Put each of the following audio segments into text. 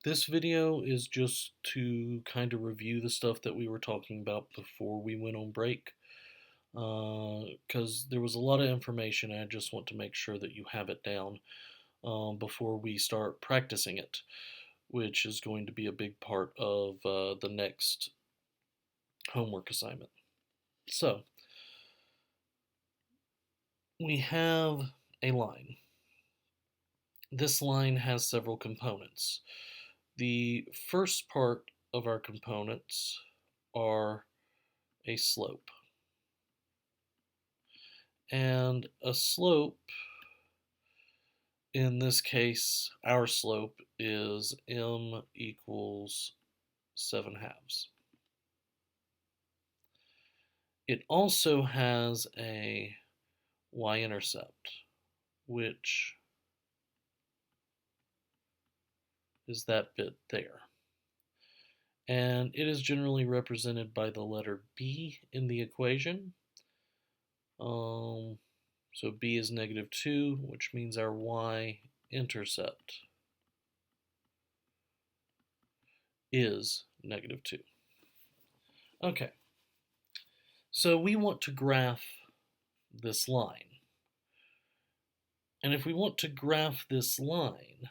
This video is just to kind of review the stuff that we were talking about before we went on break, because there was a lot of information and I just want to make sure that you have it down before we start practicing it, which is going to be a big part of the next homework assignment. So, we have a line. This line has several components. The first part of our components are a slope. And a slope, in this case, our slope is m equals 7/2. It also has a y-intercept, which is that bit there. And it is generally represented by the letter b in the equation. So b is -2, which means our y-intercept is -2. Okay, so we want to graph this line. And if we want to graph this line,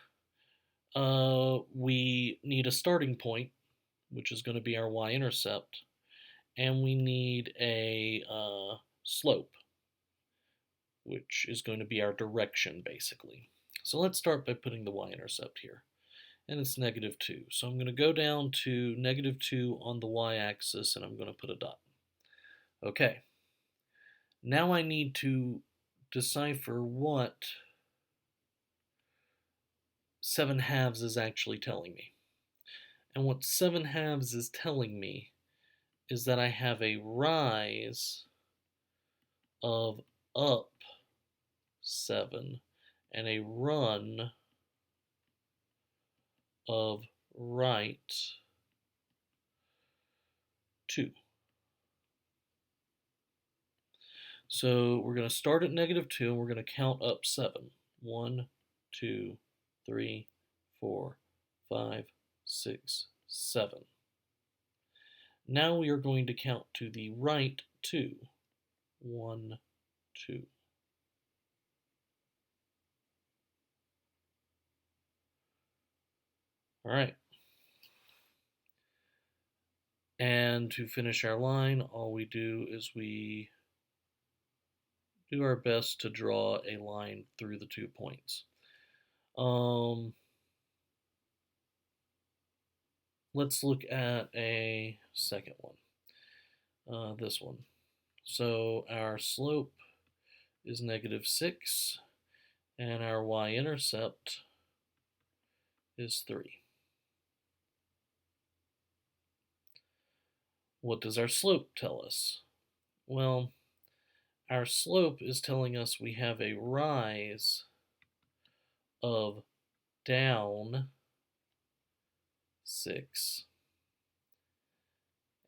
we need a starting point, which is going to be our y-intercept, and we need a slope, which is going to be our direction, basically. So let's start by putting the y-intercept here. And it's -2. So I'm going to go down to -2 on the y-axis, and I'm going to put a dot. Okay. Now I need to decipher what 7/2 is actually telling me. And what 7/2 is telling me is that I have a rise of up 7 and a run of right 2. So we're going to start at -2 and we're going to count up 7. 1, 2, 3, 4, 5, 6, 7. Now we are going to count to the right 2. 1, 2. All right. And to finish our line, all we do is we do our best to draw a line through the 2 points. Let's look at a second one, this one. So our slope is -6, and our y-intercept is 3. What does our slope tell us? Well, our slope is telling us we have a rise of down 6,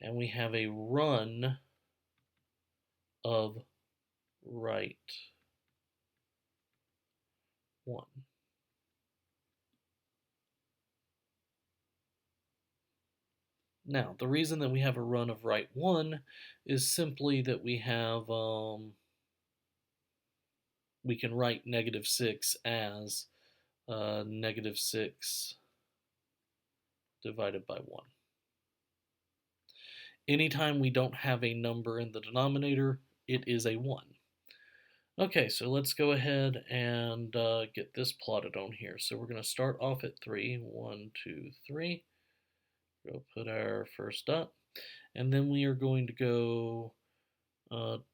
and we have a run of right 1. Now, the reason that we have a run of right 1 is simply that we have, we can write -6 as -6 divided by 1. Anytime we don't have a number in the denominator, it is a 1. Okay, so let's go ahead and get this plotted on here. So we're going to start off at 3. 1, 2, 3. We'll put our first dot. And then we are going to go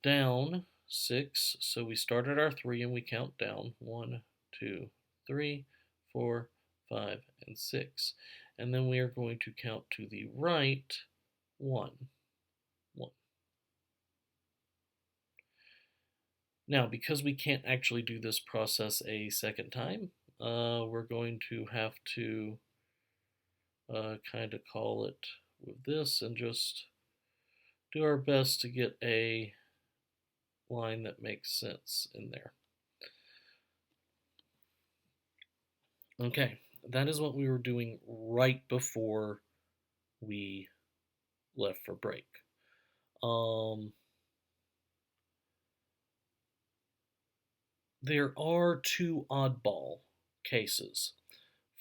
down 6. So we start at our 3 and we count down. 1, 2, 3, 4, 5, and 6. And then we are going to count to the right 1. 1. Now, because we can't actually do this process a second time, we're going to have to kind of call it with this and just do our best to get a line that makes sense in there. Okay, that is what we were doing right before we left for break. Um, there are two oddball cases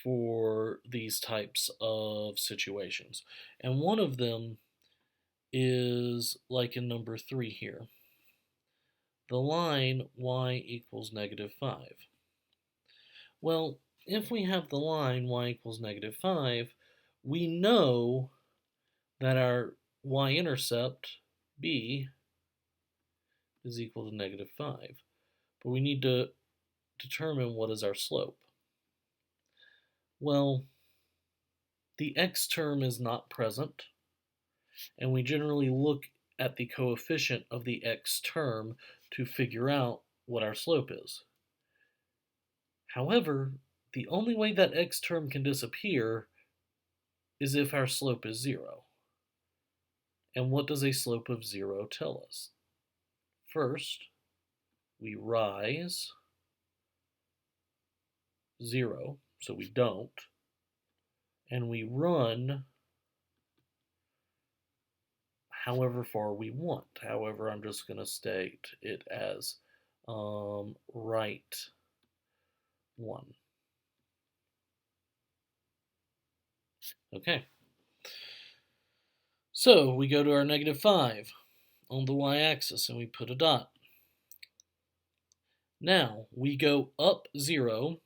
for these types of situations, and one of them is like in number 3 here. The line y equals negative 5. Well, if we have the line y equals negative 5, we know that our y-intercept, b, is equal to negative 5. But we need to determine what is our slope. Well, the x term is not present, and we generally look at the coefficient of the x term to figure out what our slope is. However, the only way that x term can disappear is if our slope is 0. And what does a slope of 0 tell us? First, we rise 0, so we don't, and we run however far we want. However, I'm just going to state it as right 1. Okay. So we go to our negative 5 on the y-axis and we put a dot. Now we go up 0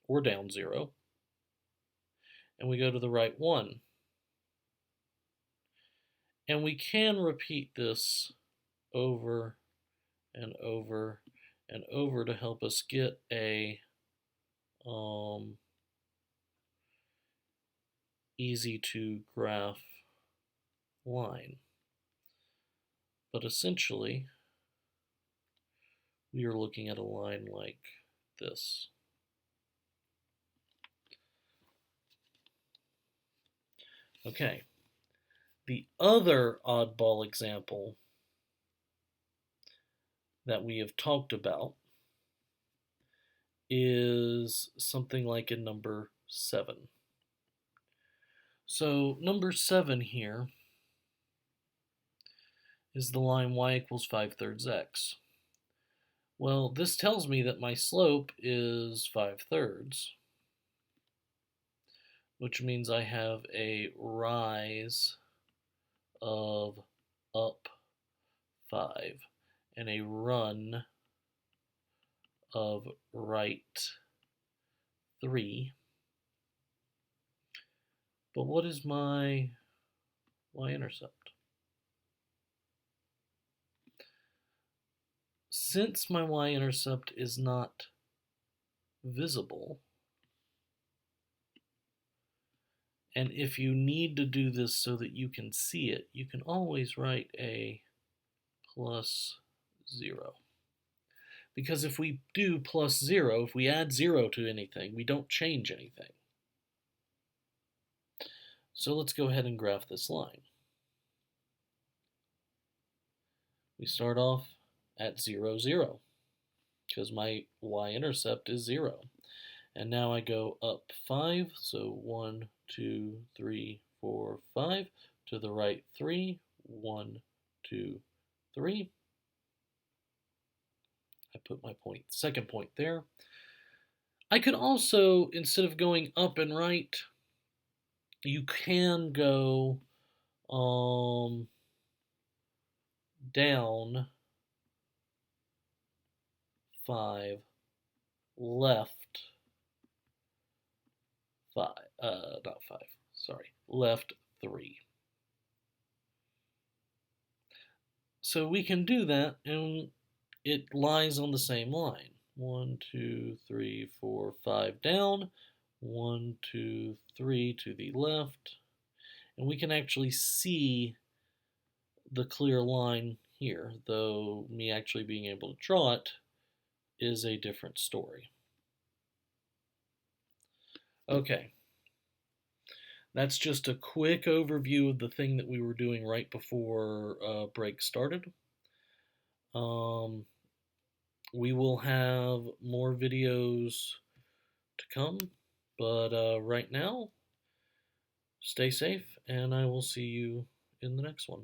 or down 0 and we go to the right 1. And we can repeat this over and over and over to help us get a easy to graph line. But essentially, we are looking at a line like this. Okay, the other oddball example that we have talked about is something like in number 7. So number 7 here is the line y equals 5/3 x. Well, this tells me that my slope is 5/3, which means I have a rise of up 5 and a run of right 3. But what is my y-intercept? Since my y-intercept is not visible, and if you need to do this so that you can see it, you can always write a plus 0. Because if we do plus 0, if we add 0 to anything, we don't change anything. So let's go ahead and graph this line. We start off at 0, 0, because my y-intercept is 0. And now I go up 5, so 1, 2, 3, 4, 5, to the right 3, 1, 2, 3. I put my second point there. I could also, instead of going up and right, you can go down 5, left 5, not 5, sorry, left 3. So we can do that, and it lies on the same line. 1, 2, 3, 4, 5 down, 1, 2, 3 to the left, and we can actually see the clear line here, though me actually being able to draw it is a different story. Okay, that's just a quick overview of the thing that we were doing right before break started. We will have more videos to come. But right now, stay safe, and I will see you in the next one.